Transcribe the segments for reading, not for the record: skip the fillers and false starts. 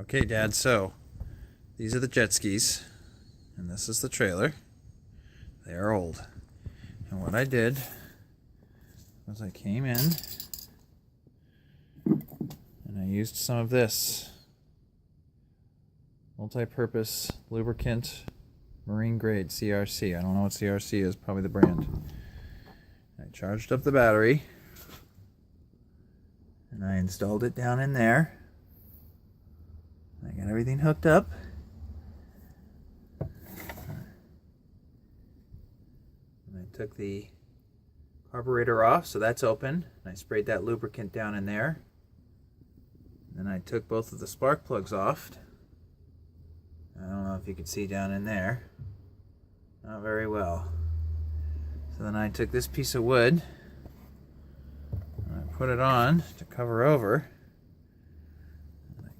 Okay, Dad, so these are the jet skis, and this is the trailer. They are old. And what I did was I came in and I used some of this multi-purpose lubricant marine grade CRC. I don't know what CRC is, probably the brand. I charged up the battery and I installed it down in there. I got everything hooked up. And I took the carburetor off, so that's open. And I sprayed that lubricant down in there. Then I took both of the spark plugs off. I don't know if you can see down in there. Not very well. So then I took this piece of wood and I put it on to cover over.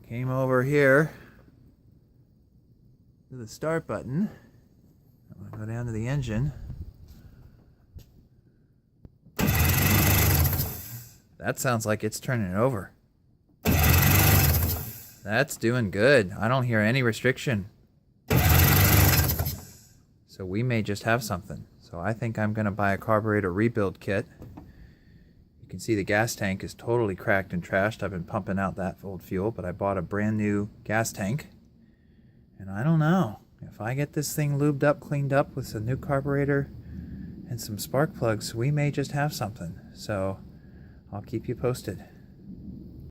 Came over here to the start button. I'm going to go down to the engine. That sounds like it's turning it over. That's doing good. I don't hear any restriction. So we may just have something. So I think I'm going to buy a carburetor rebuild kit. You can see the gas tank is totally cracked and trashed. I've been pumping out that old fuel, but I bought a brand new gas tank. And I don't know. If I get this thing lubed up, cleaned up with a new carburetor and some spark plugs, we may just have something. So I'll keep you posted.